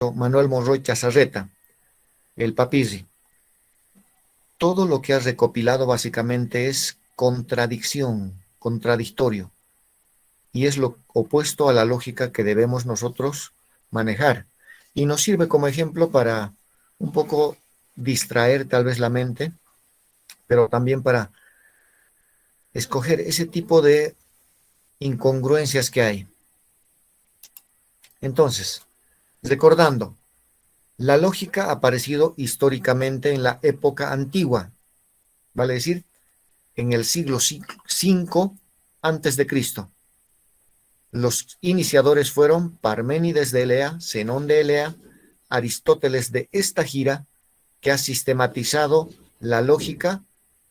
Manuel Monroy Chazarreta, el Papirri. Todo lo que ha recopilado básicamente es contradicción, contradictorio, y es lo opuesto a la lógica que debemos nosotros manejar. Y nos sirve como ejemplo para un poco distraer tal vez la mente, pero también para escoger ese tipo de incongruencias que hay. Entonces, recordando, la lógica ha aparecido históricamente en la época antigua, vale decir, en el siglo V antes de Cristo. Los iniciadores fueron Parménides de Elea, Zenón de Elea, Aristóteles de Estagira, que ha sistematizado la lógica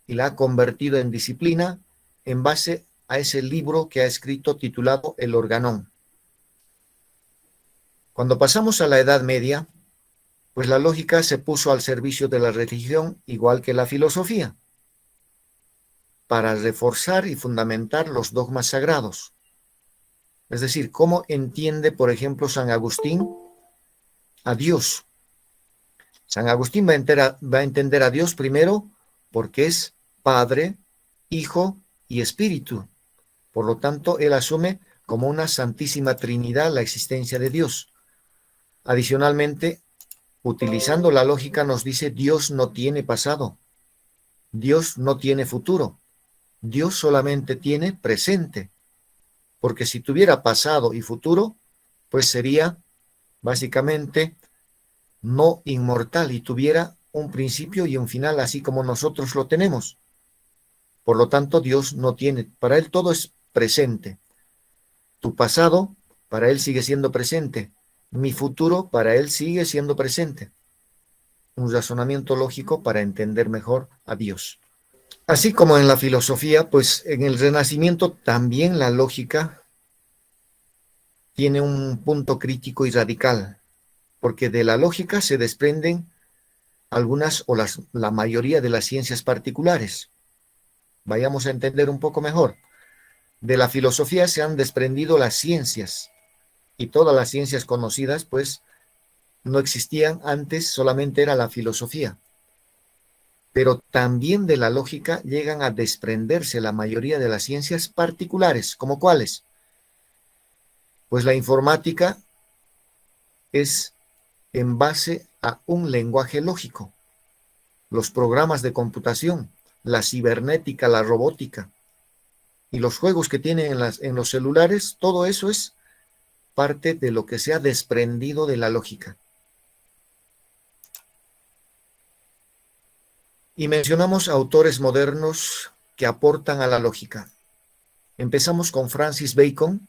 y la ha convertido en disciplina en base a ese libro que ha escrito titulado El Organón. Cuando pasamos a la Edad Media, pues la lógica se puso al servicio de la religión igual que la filosofía, para reforzar y fundamentar los dogmas sagrados. Es decir, ¿cómo entiende, por ejemplo, San Agustín a Dios? San Agustín va a entender a Dios primero porque es Padre, Hijo y Espíritu. Por lo tanto, él asume como una santísima Trinidad la existencia de Dios. Adicionalmente, utilizando la lógica, nos dice Dios no tiene pasado, Dios no tiene futuro, Dios solamente tiene presente, porque si tuviera pasado y futuro, pues sería básicamente no inmortal y tuviera un principio y un final, así como nosotros lo tenemos. Por lo tanto, Dios no tiene, para él todo es presente. Tu pasado, para él sigue siendo presente. Mi futuro, para él sigue siendo presente. Un razonamiento lógico para entender mejor a Dios. Así como en la filosofía, pues en el Renacimiento también la lógica tiene un punto crítico y radical, porque de la lógica se desprenden algunas o la mayoría de las ciencias particulares. Vayamos a entender un poco mejor. De la filosofía se han desprendido las ciencias, y todas las ciencias conocidas, pues, no existían antes, solamente era la filosofía. Pero también de la lógica llegan a desprenderse la mayoría de las ciencias particulares, ¿como cuáles? Pues la informática es en base a un lenguaje lógico. Los programas de computación, la cibernética, la robótica y los juegos que tienen en los celulares, todo eso es parte de lo que se ha desprendido de la lógica. Y mencionamos autores modernos que aportan a la lógica. Empezamos con Francis Bacon,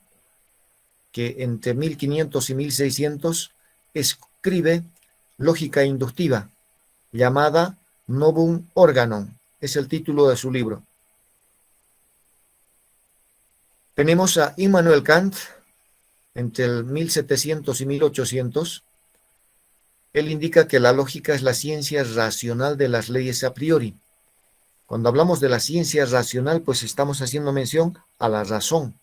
que entre 1500 y 1600 escribe Lógica Inductiva, llamada Novum Organon, es el título de su libro. Tenemos a Immanuel Kant, entre el 1700 y 1800, él indica que la lógica es la ciencia racional de las leyes a priori. Cuando hablamos de la ciencia racional, pues estamos haciendo mención a la razón.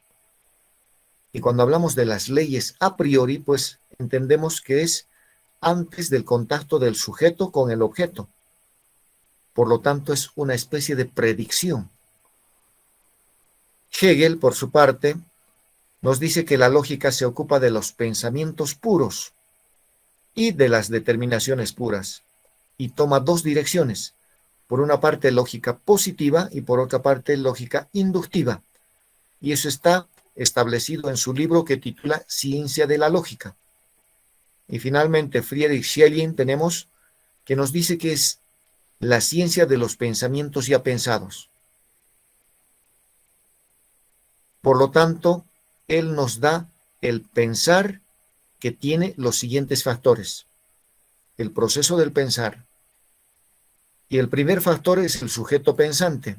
Y cuando hablamos de las leyes a priori, pues entendemos que es antes del contacto del sujeto con el objeto. Por lo tanto, es una especie de predicción. Hegel, por su parte, nos dice que la lógica se ocupa de los pensamientos puros y de las determinaciones puras, y toma dos direcciones. Por una parte, lógica positiva y por otra parte, lógica inductiva. Y eso está establecido en su libro que titula Ciencia de la Lógica. Y finalmente, Friedrich Schelling tenemos que nos dice que es la ciencia de los pensamientos ya pensados. Por lo tanto, él nos da el pensar que tiene los siguientes factores. El proceso del pensar. Y el primer factor es el sujeto pensante.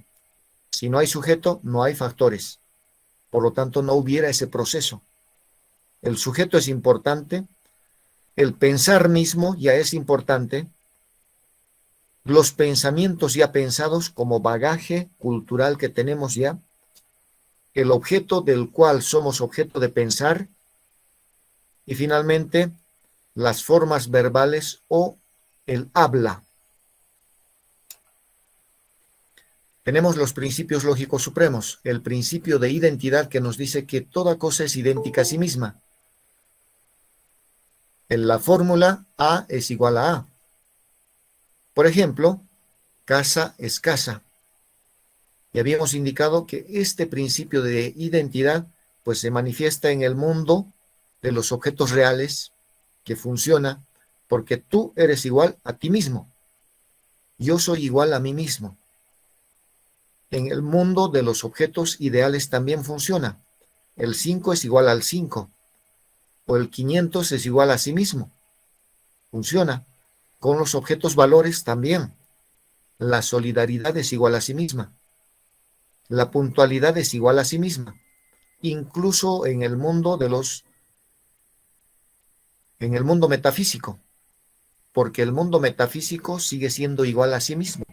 Si no hay sujeto, no hay factores. Por lo tanto, no hubiera ese proceso. El sujeto es importante, el pensar mismo ya es importante, los pensamientos ya pensados como bagaje cultural que tenemos ya, el objeto del cual somos objeto de pensar, y finalmente las formas verbales o el habla. Tenemos los principios lógicos supremos, el principio de identidad que nos dice que toda cosa es idéntica a sí misma. En la fórmula A es igual a A. Por ejemplo, casa es casa. Y habíamos indicado que este principio de identidad pues se manifiesta en el mundo de los objetos reales, que funciona porque tú eres igual a ti mismo. Yo soy igual a mí mismo. En el mundo de los objetos ideales también funciona. El 5 es igual al 5, o el 500 es igual a sí mismo. Funciona. Con los objetos valores también. La solidaridad es igual a sí misma. La puntualidad es igual a sí misma. Incluso en el mundo en el mundo metafísico, porque el mundo metafísico sigue siendo igual a sí mismo.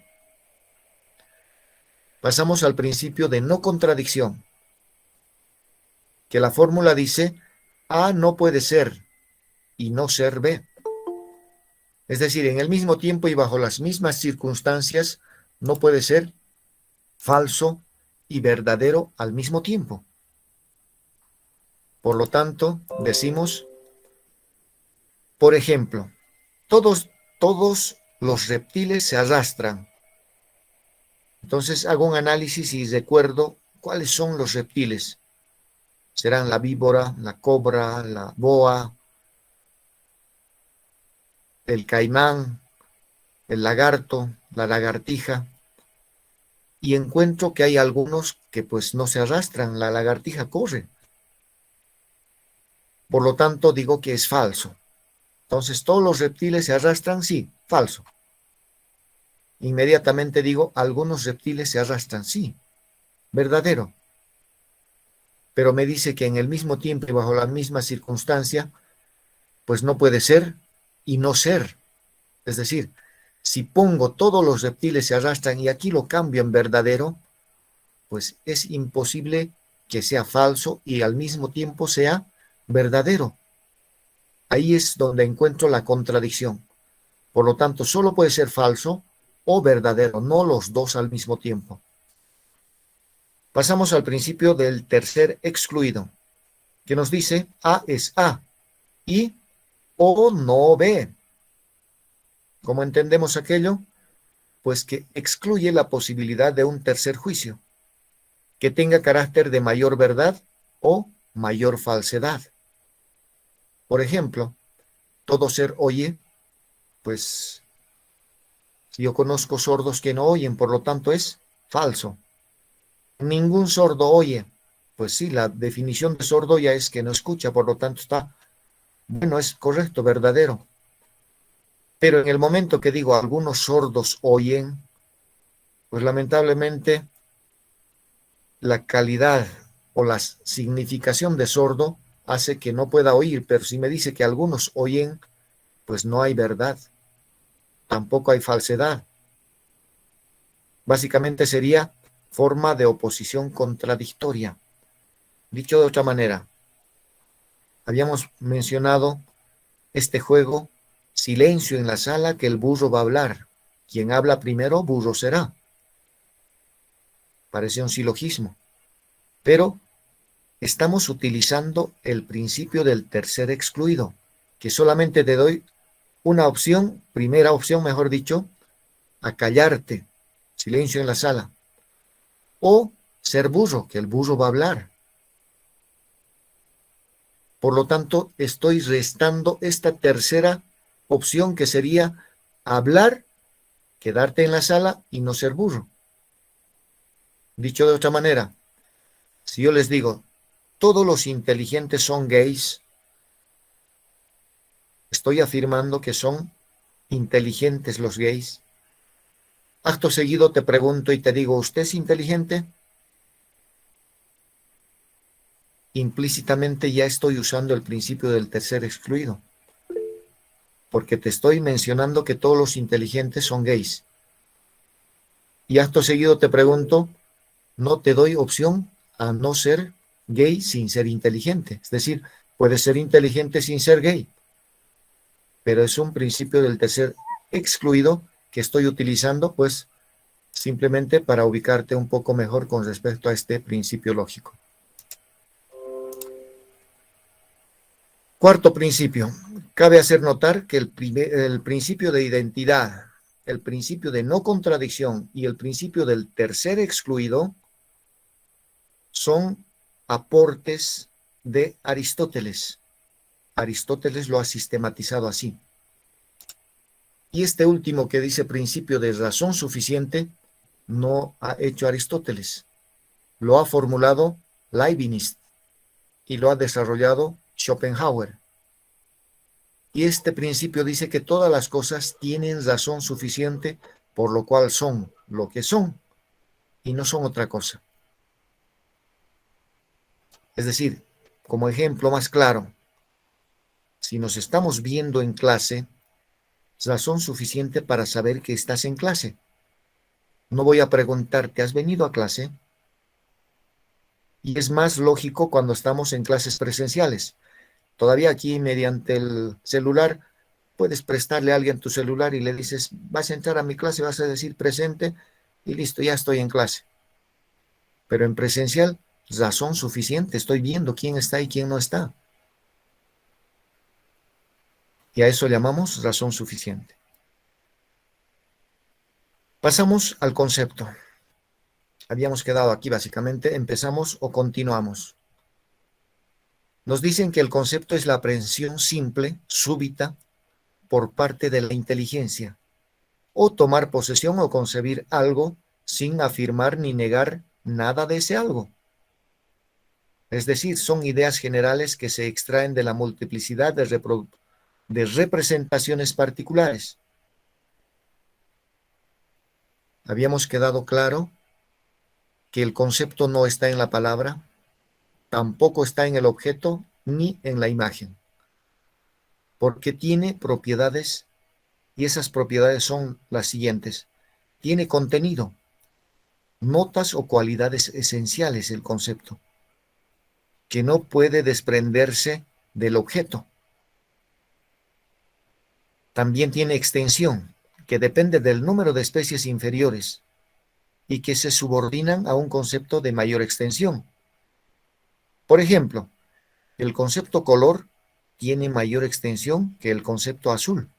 Pasamos al principio de no contradicción, que la fórmula dice A no puede ser y no ser B. Es decir, en el mismo tiempo y bajo las mismas circunstancias no puede ser falso y verdadero al mismo tiempo. Por lo tanto, decimos, por ejemplo, todos los reptiles se arrastran. Entonces hago un análisis y recuerdo cuáles son los reptiles. Serán la víbora, la cobra, la boa, el caimán, el lagarto, la lagartija. Y encuentro que hay algunos que pues no se arrastran, la lagartija corre. Por lo tanto digo que es falso. Entonces todos los reptiles se arrastran, sí, falso. Inmediatamente digo, algunos reptiles se arrastran, sí, verdadero. Pero me dice que en el mismo tiempo y bajo la misma circunstancia, pues no puede ser y no ser. Es decir, si pongo todos los reptiles se arrastran y aquí lo cambio en verdadero, pues es imposible que sea falso y al mismo tiempo sea verdadero. Ahí es donde encuentro la contradicción. Por lo tanto, solo puede ser falso o verdadero, no los dos al mismo tiempo. Pasamos al principio del tercer excluido, que nos dice A es A y O no B. ¿Cómo entendemos aquello? Pues que excluye la posibilidad de un tercer juicio, que tenga carácter de mayor verdad o mayor falsedad. Por ejemplo, todo ser oye, pues si yo conozco sordos que no oyen, por lo tanto es falso. Ningún sordo oye. Pues sí, la definición de sordo ya es que no escucha, por lo tanto está, bueno, es correcto, verdadero. Pero en el momento que digo algunos sordos oyen, pues lamentablemente la calidad o la significación de sordo hace que no pueda oír, pero si me dice que algunos oyen, pues no hay verdad, tampoco hay falsedad. Básicamente sería forma de oposición contradictoria. Dicho de otra manera, habíamos mencionado este juego, silencio en la sala que el burro va a hablar. Quien habla primero, burro será. Parece un silogismo. Pero estamos utilizando el principio del tercer excluido, que solamente te doy una opción, primera opción, mejor dicho, a callarte, silencio en la sala. O ser burro, que el burro va a hablar. Por lo tanto, estoy restando esta tercera opción que sería hablar, quedarte en la sala y no ser burro. Dicho de otra manera, si yo les digo, todos los inteligentes son gays, estoy afirmando que son inteligentes los gays. Acto seguido te pregunto y te digo, ¿usted es inteligente? Implícitamente ya estoy usando el principio del tercer excluido, porque te estoy mencionando que todos los inteligentes son gays. Y acto seguido te pregunto, no te doy opción a no ser gay sin ser inteligente. Es decir, puedes ser inteligente sin ser gay. pero es un principio del tercer excluido que estoy utilizando, pues, simplemente para ubicarte un poco mejor con respecto a este principio lógico. Cuarto principio. Cabe hacer notar que el principio de identidad, el principio de no contradicción y el principio del tercer excluido son aportes de Aristóteles. Aristóteles lo ha sistematizado así. Y este último que dice principio de razón suficiente no ha hecho Aristóteles. Lo ha formulado Leibniz y lo ha desarrollado Schopenhauer. Y este principio dice que todas las cosas tienen razón suficiente, por lo cual son lo que son y no son otra cosa. Es decir, como ejemplo más claro, si nos estamos viendo en clase, es razón suficiente para saber que estás en clase. No voy a preguntarte, ¿has venido a clase? Y es más lógico cuando estamos en clases presenciales. Todavía aquí, mediante el celular, puedes prestarle a alguien tu celular y le dices, vas a entrar a mi clase, vas a decir presente y listo, ya estoy en clase. Pero en presencial, razón suficiente, estoy viendo quién está y quién no está. Y a eso llamamos razón suficiente. Pasamos al concepto. Habíamos quedado aquí básicamente, empezamos o continuamos. Nos dicen que el concepto es la aprehensión simple, súbita, por parte de la inteligencia, o tomar posesión o concebir algo sin afirmar ni negar nada de ese algo. Es decir, son ideas generales que se extraen de la multiplicidad de representaciones particulares. Habíamos quedado claro que el concepto no está en la palabra, tampoco está en el objeto ni en la imagen, porque tiene propiedades y esas propiedades son las siguientes. Tiene contenido, notas o cualidades esenciales el concepto, que no puede desprenderse del objeto. También tiene extensión, que depende del número de especies inferiores y que se subordinan a un concepto de mayor extensión. Por ejemplo, el concepto color tiene mayor extensión que el concepto azul.